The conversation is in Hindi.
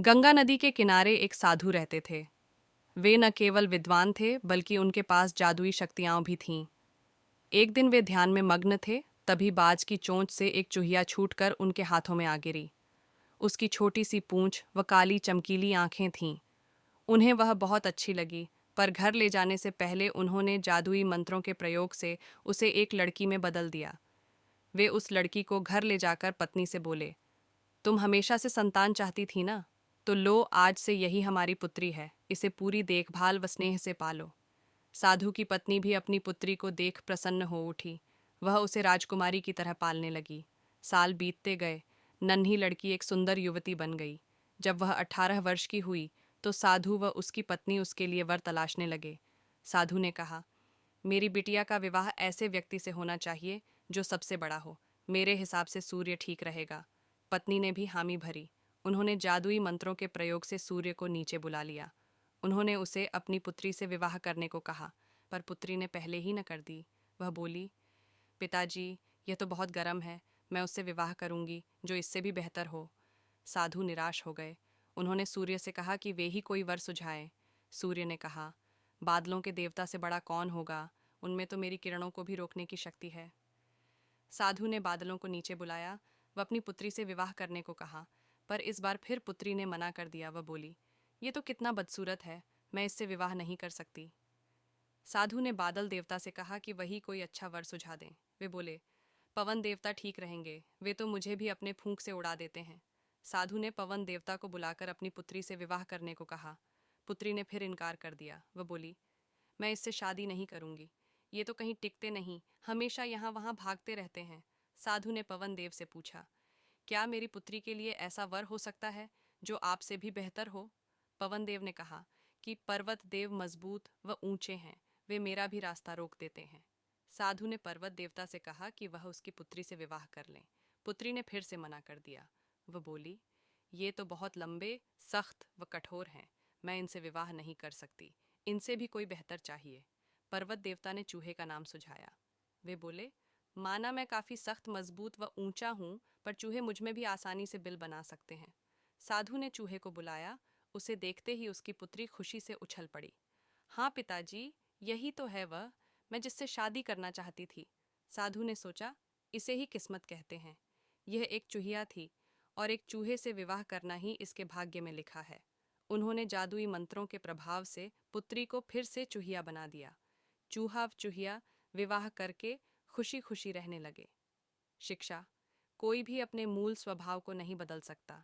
गंगा नदी के किनारे एक साधु रहते थे। वे न केवल विद्वान थे बल्कि उनके पास जादुई शक्तियां भी थीं। एक दिन वे ध्यान में मग्न थे, तभी बाज की चोंच से एक चूहिया छूटकर उनके हाथों में आ गिरी। उसकी छोटी सी पूंछ व काली चमकीली आंखें थीं। उन्हें वह बहुत अच्छी लगी, पर घर ले जाने से पहले उन्होंने जादुई मंत्रों के प्रयोग से उसे एक लड़की में बदल दिया। वे उस लड़की को घर ले जाकर पत्नी से बोले, तुम हमेशा से संतान चाहती थी ना, तो लो, आज से यही हमारी पुत्री है, इसे पूरी देखभाल व स्नेह से पालो। साधु की पत्नी भी अपनी पुत्री को देख प्रसन्न हो उठी। वह उसे राजकुमारी की तरह पालने लगी। साल बीतते गए। नन्ही लड़की एक सुंदर युवती बन गई। जब वह 18 वर्ष की हुई तो साधु व उसकी पत्नी उसके लिए वर तलाशने लगे। साधु ने कहा, मेरी बिटिया का विवाह ऐसे व्यक्ति से होना चाहिए जो सबसे बड़ा हो। मेरे हिसाब से सूर्य ठीक रहेगा। पत्नी ने भी हामी भरी। उन्होंने जादुई मंत्रों के प्रयोग से सूर्य को नीचे बुला लिया। उन्होंने उसे अपनी पुत्री से विवाह करने को कहा, पर पुत्री ने पहले ही न कर दी। वह बोली, पिताजी, यह तो बहुत गर्म है, मैं उससे विवाह करूंगी जो इससे भी बेहतर हो। साधु निराश हो गए। उन्होंने सूर्य से कहा कि वे ही कोई वर सुझाएं। सूर्य ने कहा, बादलों के देवता से बड़ा कौन होगा, उनमें तो मेरी किरणों को भी रोकने की शक्ति है। साधु ने बादलों को नीचे बुलाया व अपनी पुत्री से विवाह करने को कहा, पर इस बार फिर पुत्री ने मना कर दिया। वह बोली, ये तो कितना बदसूरत है, मैं इससे विवाह नहीं कर सकती। साधु ने बादल देवता से कहा कि वही कोई अच्छा वर सुझा दें। वे बोले, पवन देवता ठीक रहेंगे, वे तो मुझे भी अपने फूंक से उड़ा देते हैं। साधु ने पवन देवता को बुलाकर अपनी पुत्री से विवाह करने को कहा। पुत्री ने फिर इनकार कर दिया। वह बोली, मैं इससे शादी नहीं करूंगी, ये तो कहीं टिकते नहीं, हमेशा यहाँ वहाँ भागते रहते हैं। साधु ने पवन देव से पूछा, क्या मेरी पुत्री के लिए ऐसा वर हो सकता है जो आपसे भी बेहतर हो? पवन देव ने कहा कि पर्वत देव मजबूत व ऊंचे हैं, वे मेरा भी रास्ता रोक देते हैं। साधु ने पर्वत देवता से कहा कि वह उसकी पुत्री से विवाह कर लें। पुत्री ने फिर से मना कर दिया। वह बोली, ये तो बहुत लंबे, सख्त व कठोर हैं, मैं इनसे विवाह नहीं कर सकती, इनसे भी कोई बेहतर चाहिए। पर्वत देवता ने चूहे का नाम सुझाया। वे बोले, माना मैं काफ़ी सख्त, मजबूत व ऊंचा हूँ, पर चूहे मुझ में भी आसानी से बिल बना सकते हैं। साधु ने चूहे को बुलाया। उसे देखते ही उसकी पुत्री खुशी से उछल पड़ी। हाँ पिताजी, यही तो है वह, मैं जिससे शादी करना चाहती थी। साधु ने सोचा, इसे ही किस्मत कहते हैं। यह एक चूहिया थी और एक चूहे से विवाह करना ही इसके भाग्य में लिखा है। उन्होंने जादुई मंत्रों के प्रभाव से पुत्री को फिर से चूहिया बना दिया। चूहा व चूहिया विवाह करके खुशी खुशी रहने लगे। शिक्षा, कोई भी अपने मूल स्वभाव को नहीं बदल सकता।